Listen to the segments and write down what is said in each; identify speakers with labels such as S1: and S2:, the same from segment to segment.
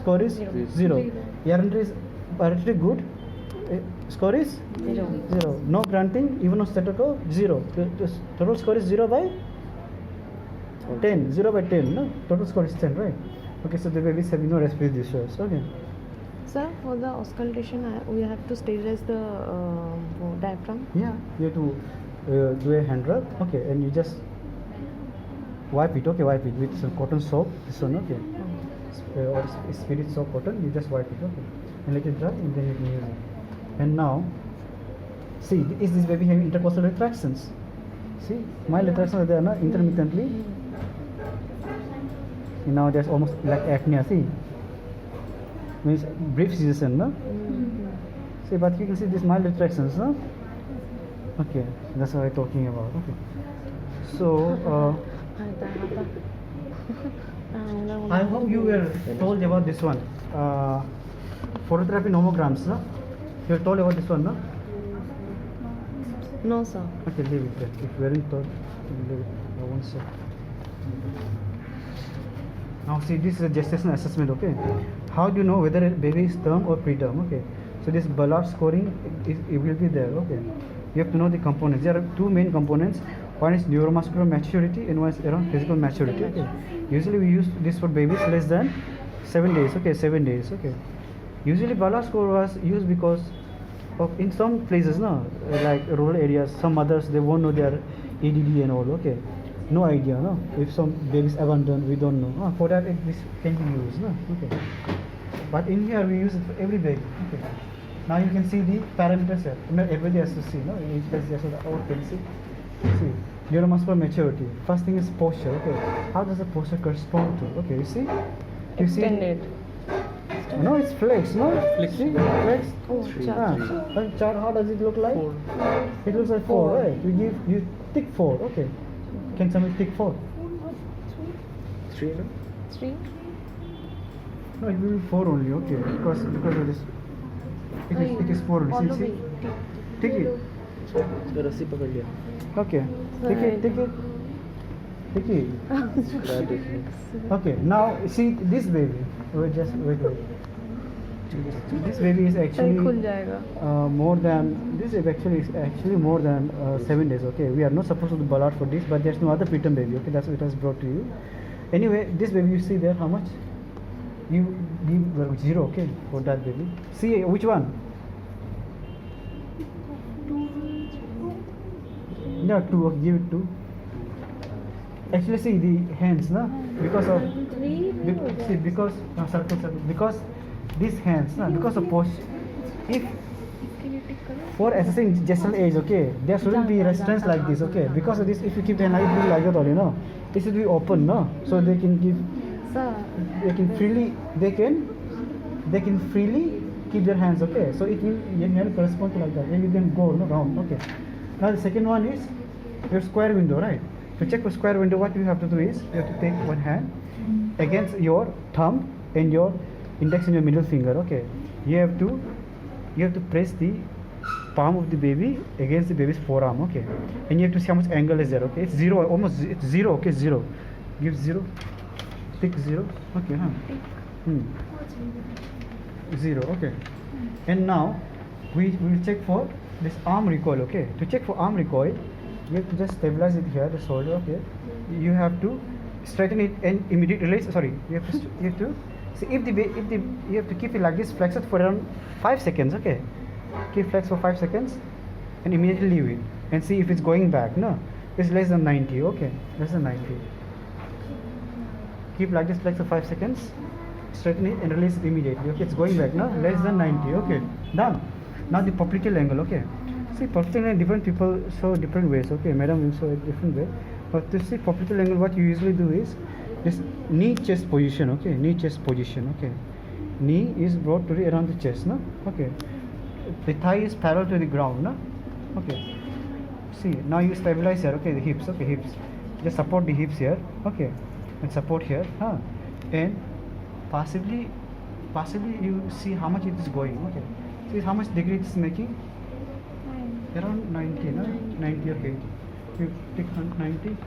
S1: score is 0. Hereditary is good. Score is 0. No grunting, even on statato, 0. The total score is 0 by 10. 0 by 10. No, total score is 10, right? Okay, so the baby is having no respiratory distress. Okay.
S2: Sir, for the auscultation, we have to sterilize the diaphragm.
S1: Yeah, you have to do a hand rub. Okay, and you just wipe it. Okay, wipe it with some cotton soap. This one, okay. Or spirit soap cotton. You just wipe it. Okay, and let it dry, and then you can use it. And now, see, is this baby having intercostal retractions? See, mild retractions are there, no? Intermittently. Now there's almost like apnea. See. Means brief cessation, no? See, but you can see these mild retractions, no? Okay, that's what I'm talking about. Okay. So, I hope you were told about this one. Phototherapy nomograms, no? You were told about this one, no?
S2: No, sir.
S1: Okay, leave it there. If you weren't told, leave it. I won't say. Now see, this is a gestational assessment, okay? How do you know whether a baby is term or preterm, okay? So this Ballard scoring, it will be there, okay? You have to know the components. There are two main components. One is neuromuscular maturity and one is around physical maturity, okay? Usually we use this for babies less than 7 days, okay? 7 days, okay? Usually Ballard score was used because of, in some places, no? Like rural areas, some mothers, they won't know their EDD and all, okay? No idea, no? If some baby is abandoned, we don't know. For that, this can be used, no? Okay. But in here, we use it for every baby. Okay. Now you can see the parameters here. Everybody has to see, no? Each place has to see. See, neuromuscular maturity. First thing is posture. Okay. How does the posture correspond to? Okay, you see? You see?
S2: Extended.
S1: No, it's flexed, no?
S3: Flexed.
S1: See? Flexed.
S2: Oh,
S1: Chart, how does it look like?
S3: 4.
S1: It looks like 4, right? We give you tick 4. Okay. Can somebody tick 4?
S3: 3, no?
S2: 3.
S1: No, it will be 4 only, okay, because of this. It is 4 only. See? Take it.
S3: इसका रस्सी पकड़ लिया
S1: Okay. Take it. Take it.
S3: Scrap देखिए
S1: Okay. Now see this baby. Wait. This baby is actually
S2: खुल जाएगा.
S1: more than 7 days. Okay. We are not supposed to do Ballard for this, but there's no other preterm baby. Okay, that's what it has brought to you. Anyway, this baby you see there, how much? You give 0. Okay, for that baby. See which one? Yeah, 2. Okay, give it 2. Actually, see the hands, no? Because of because these hands, no? Because of posture. If for assessing gestational age, okay, there shouldn't be restraints like this, okay? Because of this, if you keep the hand like that, you know, it should be open, no? So they can give, they can freely keep their hands, okay? So it will correspond to like that. Then you can go round, okay? Now the second one is your square window, right? To check for square window, what you have to do is you have to take one hand against your thumb and your index and your middle finger, okay? You have to press the palm of the baby against the baby's forearm, okay? And you have to see how much angle is there, okay? It's 0, almost it's 0, okay? 0. Give 0. Tick 0. Okay, huh? 0, okay. And now we will check for this arm recoil, okay? To check for arm recoil, you have to just stabilize it here, the shoulder, okay? You have to straighten it and immediate release. Sorry, you have to see if you have to keep it like this, flex it for around 5 seconds, okay? Keep flex for 5 seconds and immediately leave it and see if it's going back. No, it's less than 90, okay? Less than 90. Keep like this, flex for 5 seconds, straighten it and release it immediately. Okay, it's going back, no? Less than 90, okay? Done. Now the popliteal angle, okay? See, popliteal angle, different people show different ways, okay? Madam will show a different way. But to see popliteal angle, what you usually do is this knee chest position, okay? Knee chest position, okay? Knee is brought to the around the chest, no? Okay. The thigh is parallel to the ground, no? Okay. See, now you stabilize here, okay? The hips, okay? Hips. Just support the hips here, okay? And support here, huh? And passively you see how much it is going, okay? See how much degree it is making? Around 90, no? 90, okay. You take 90,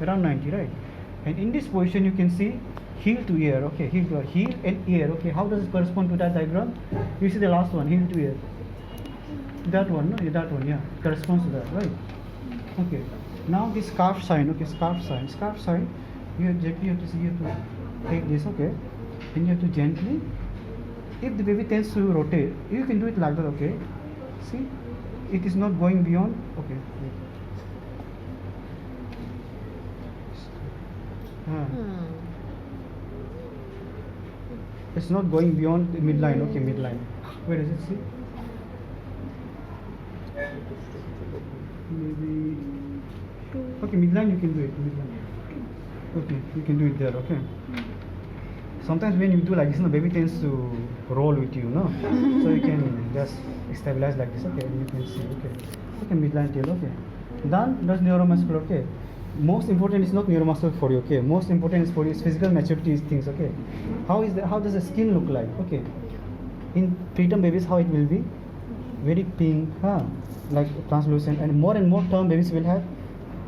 S1: around 90, right? And in this position you can see heel to ear, okay, heel and ear, okay. How does it correspond to that diagram? You see the last one, heel to ear. That one, no? That one, yeah, corresponds to that, right? Okay. Now the scarf sign, okay, scarf sign. You have to take this, okay, and you have to gently. If the baby tends to rotate, you can do it like that, okay. See, it is not going beyond, okay. Wait. It's not going beyond the midline, okay, midline. Where is it? See? Maybe. Okay, midline you can do it. Midline. Okay, you can do it there, okay. Sometimes when you do like this, the baby tends to roll with you, no? So you can just stabilize like this, okay, and you can see, okay. Okay, midline tail, okay. Then that's neuromuscular, okay. Most important is not neuromuscular for you, okay. Most important is for you physical maturity things, okay. How does the skin look like, okay? In preterm babies, how it will be? Very pink, like translucent, and more term babies will have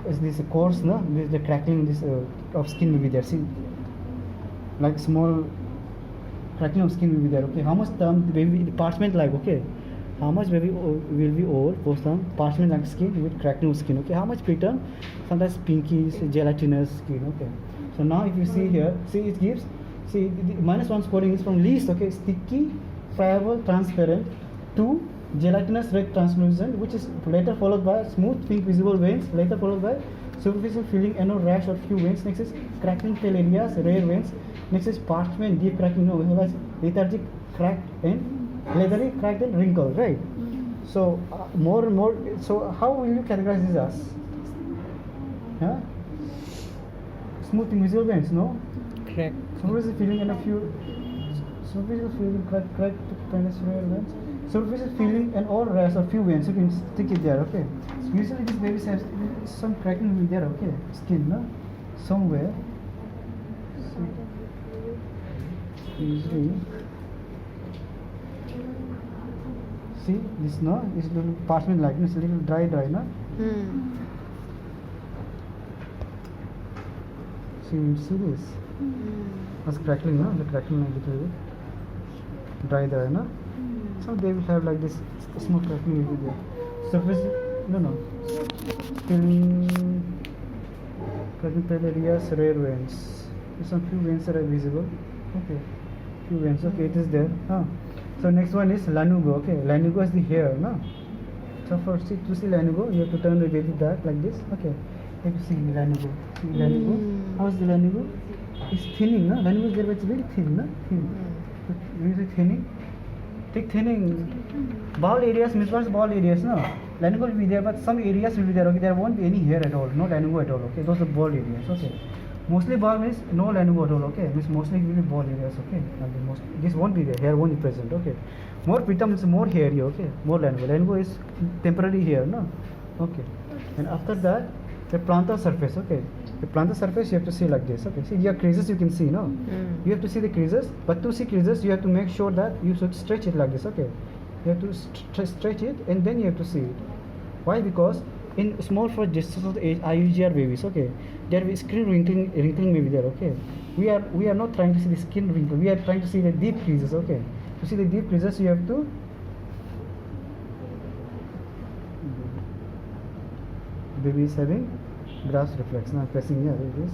S1: is this coarse, no? With the crackling this of skin will be there. See, like small crackling of skin will be there. Okay, how much term the baby parchment like? Okay, how much baby will be over post term parchment like skin with crackling of skin? Okay, how much preterm? Sometimes pinky, gelatinous skin. Okay, so now if you see here, see it gives. See the -1 scoring is from least, okay, sticky, friable, transparent, to gelatinous red translucent, which is later followed by smooth pink visible veins, later followed by superficial filling and no rash or few veins. Next is crackling tail areas, rare veins. Next is parchment, deep cracking, no, lethargic, cracked and leathery, cracked and wrinkled, right? So more and more. So how will you categorize this as? Huh? Smooth invisible veins, no?
S3: Crack.
S1: Superficial filling and a few superficial filling, cracked, rare veins. Superficial filling and all rest or few veins, you can stick it there, okay. So usually these babies have some cracking will be there, okay. Skin, no? Somewhere. So, usually, see this, no? This little parchment like this, little dry, no? So you see this. That's crackling, no? The crackling like little bit. Dry, no? So they will have like this small crackling will be there. Surface, no. Filling, cracking tail areas, rare veins. Some few veins that are visible. Okay, few veins. Okay, it is there. So next one is Lanugo. Okay, Lanugo is the hair, no? So for to see Lanugo, you have to turn the baby back like this. Okay, you have to see Lanugo. See Lanugo. How is the Lanugo? It's thinning, no? Lanugo is there, but it's very thin, no? Thin. Usually thinning. Thick thinning. Ball areas, mismatched ball areas, no? Lanugo will be there, but some areas will be there. Okay, there won't be any hair at all, no Lanugo at all. Okay, those are ball areas. Okay, mostly ball means no Lanugo at all. Okay, means mostly will be ball areas. Okay, and most this won't be there. Hair won't be present. Okay, more preterm is more hairy. Okay, more Lanugo. Lanugo is temporary hair, no? Okay, and after that the plantar surface. Okay, the plantar surface you have to see like this. Okay, see your creases you can see, no? You have to see the creases, but to see creases you have to make sure that you should stretch it like this. Okay, you have to stretch it and then you have to see it. Why? Because in small for gestational age IUGR babies, okay, there will be skin wrinkling may be there. Okay, we are not trying to see the skin wrinkle. We are trying to see the deep creases. Okay, to see the deep creases you have to baby is having grass reflex. Now pressing here it is.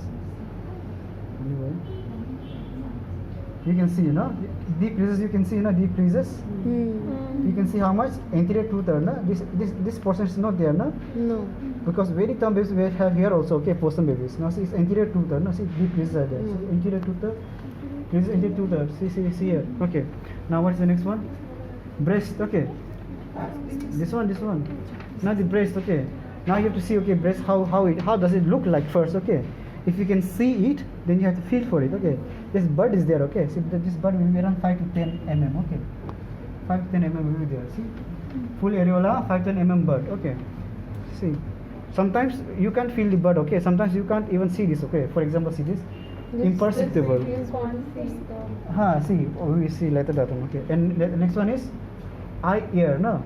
S1: Anyway, you can see, deep creases. You can see, deep creases. You can see how much anterior two-third. This portion is not there, no?
S2: No.
S1: Because very term babies we have here also. Okay, postterm babies. Now see, it's anterior two-third. Now see, deep creases are there. So anterior two-third. Creases anterior two-third. See here. Okay. Now what's the next one? Breast. Okay. This one. Now the breast. Okay. Now you have to see, okay, breast, how does it look like first, okay? If you can see it, then you have to feel for it, okay? This bud is there, okay? See, this bud will be around 5 to 10 mm, okay? 5 to 10 mm will be there, see? Full areola, 5 to 10 mm bud, okay? See, sometimes you can't feel the bud, okay? Sometimes you can't even see this, okay? For example, see this? Imperceptible. See, we see later that one, okay? And the next one is eye, ear, no?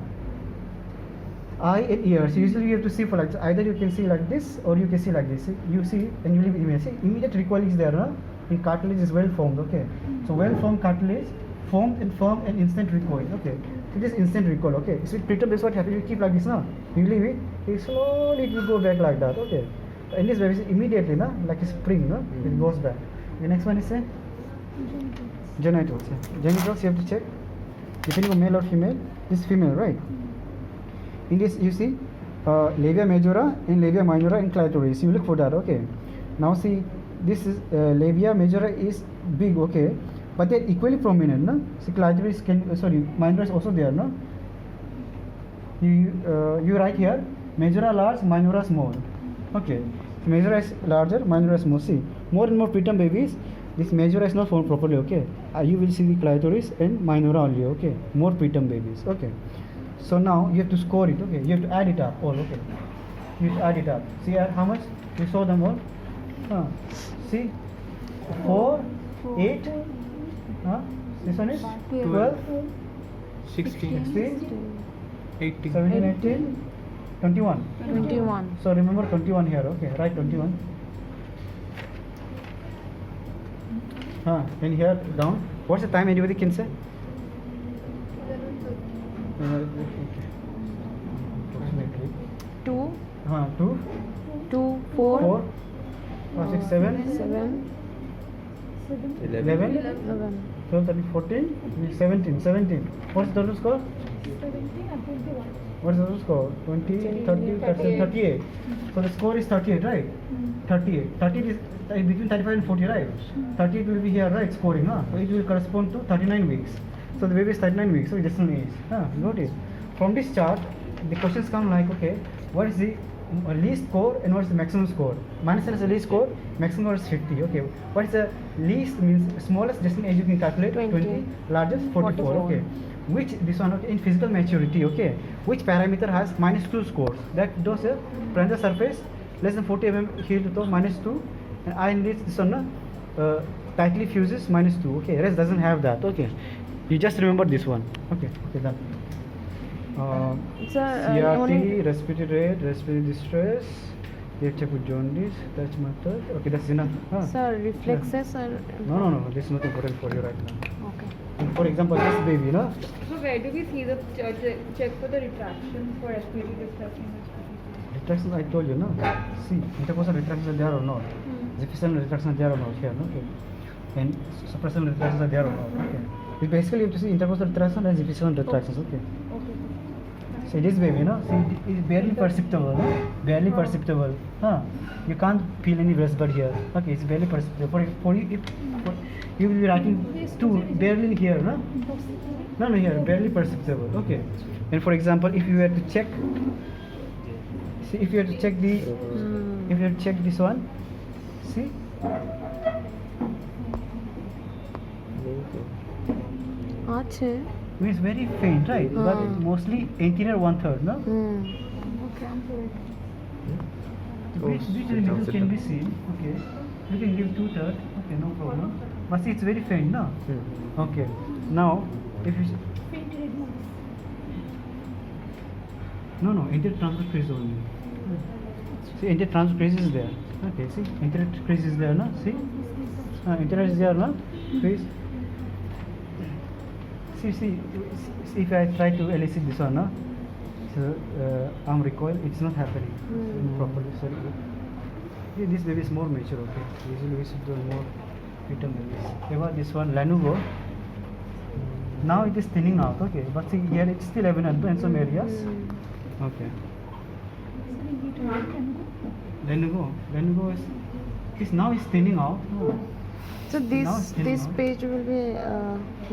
S1: Eye and ears. Usually you have to see for like either you can see like this or you can see like this. See? You see and you leave image. See, immediate recoil is there, no? in cartilage is well formed, okay. So well formed cartilage formed in firm and instant recoil, okay. It is instant recoil, okay. So with preterm baby, what happens? You keep like this now. You leave it slowly it will go back like that, okay. In this baby immediately, na, like a spring, no, it goes back. The next one is genitals. Genitals you have to check depending on male or female. This is female, right? In this you see labia majora and labia minora and clitoris. You look for that, okay. Now see, this is labia majora is big, okay, but they're equally prominent, no? See, clitoris minora is also there, no? You write here majora large, minora small, okay. Majora is larger, minora is small. See, more and more preterm babies, this majora is not formed properly, okay. You will see the clitoris and minora only, okay. More preterm babies, okay. So now you have to score it, okay. You have to add it up all, okay. You have to add it up. See how much? You saw them all? See, 4, 8, this one is 12,
S3: 16,
S1: 16,
S3: 18.
S1: 17, 18, 21.
S2: 21.
S1: So remember 21 here, okay. Write 21. And here down. What's the time anybody can say? Approximately.
S2: 2,
S1: 2,
S2: 2, 4,
S1: 4, 6, 7,
S2: 7,
S1: 11,
S2: 11.
S1: 12, 13, 14, 17. What's the total score?
S4: 17 and 21.
S1: What's the total score? 20, 30, 38. So the score is 38, right? 38. 38 is between 35 and 40, right? 38 will be here, right? Scoring, huh? So it will correspond to 39 weeks. So the baby is 39 weeks, so gestational age. Got it? From this chart, the questions come like, okay, what is the least score and what is the maximum score? Minus is the least score, maximum score is 50. Okay, what is the least means smallest gestational age you can calculate?
S2: 20.
S1: Largest 44. Okay, which this one, okay, in physical maturity, okay, which parameter has -2 scores? That those plantar surface less than 40 mm heel to -2, and I need this one tightly fuses -2. Okay, rest doesn't have that. Okay, you just remember this one. Okay, done. CRT, respiratory rate, respiratory distress, they check with jaundice, touch method. Okay, that's enough.
S2: Sir, reflexes are.
S1: No, this is not important for you right now.
S2: Okay.
S1: For example, this baby, no?
S4: So where do we see the check for the retraction for respiratory distress?
S1: Retractions, I told you, no? See, intercostal retractions are there or not? Gestational retractions are there or not? Here, no? Okay. And suppressal retractions are there or not? Okay. We basically have to see intercostal retraction and gestational retractions, okay? So this baby, you know, see, it is barely perceptible, no? Barely perceptible. You can't feel any breast bud here. Okay, it's barely perceptible. For you, you will be writing 2, barely here, no? No, here, barely perceptible. Okay. And for example, if you were to check, see, if you were to check the, if you were to check this one, see.
S2: Ache.
S1: It's very faint, right? But mostly anterior 1/3, no?
S4: Okay, I'm sorry.
S1: Which individuals can be seen? Okay, you can give 2/3. Okay, no problem. But see, it's very faint, no? Okay. Now, if you no, anterior transverse crease only. See, anterior transverse crease is there. Okay, see, anterior crease is there, no? See, anterior is there, no? Crease. See, if I try to elicit this one, no? So, arm recoil, it's not happening properly. Sorry. This baby is more mature, okay. Usually we should do more preterm babies. About this one, Lanugo. Now it is thinning out, okay. But see, here it's still evident in some areas. Okay. Lanugo is now is thinning out.
S2: So this page will be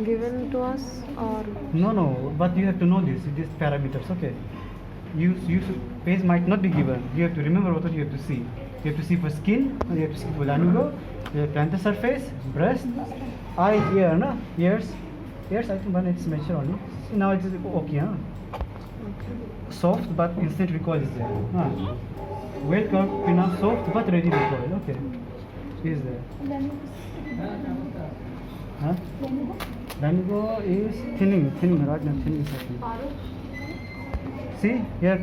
S2: given to us, or
S1: no, but you have to know these parameters, okay. You page might not be given. You have to remember what you have to see. You have to see for skin, you have to see for lanugo, you have plantar surface, breast, eye, ear, no? Ears I think when it's mature only. See, now it's okay, huh? Soft but instant recoil is there. Well curved, pinna, soft but ready recoil, okay. Is there. Lanugo is thinning, right now thinning is happening. See, here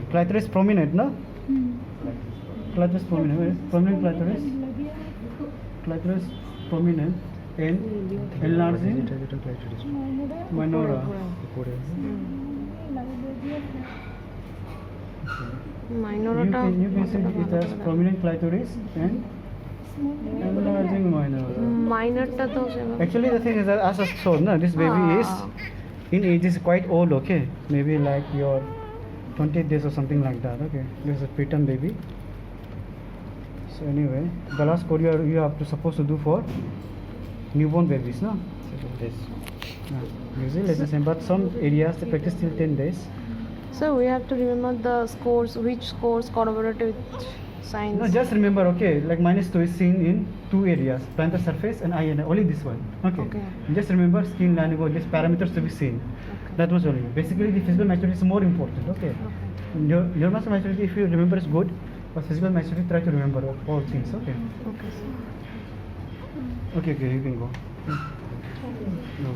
S1: clitoris prominent, no? clitoris prominent. Where is prominent clitoris? Clitoris prominent and enlarging minora.
S2: Minorata.
S1: You can see it as prominent clitoris and enlarging minora.
S2: Minorta to seven.
S1: Actually, the thing is that as I told, no, this baby is in age is quite old. Okay, maybe like your 20 days or something like that. Okay, this is a preterm baby. So anyway, the last code you have to supposed to do for newborn babies, no?
S3: Yes.
S1: Usually it's the same, but some areas they practice till 10 days.
S2: So we have to remember the scores, which scores corroborated with signs.
S1: No, just remember, okay, like -2 is seen in two areas, plantar surface and INI, only this one. Okay.
S2: Okay.
S1: Just remember skin, lanugo, these parameters to be seen.
S2: Okay.
S1: That was only. Basically, the physical maturity is more important. Okay.
S2: Okay.
S1: Your muscle maturity, if you remember, is good, but physical maturity, try to remember all things. Okay.
S2: Okay.
S1: Okay, you can go. No.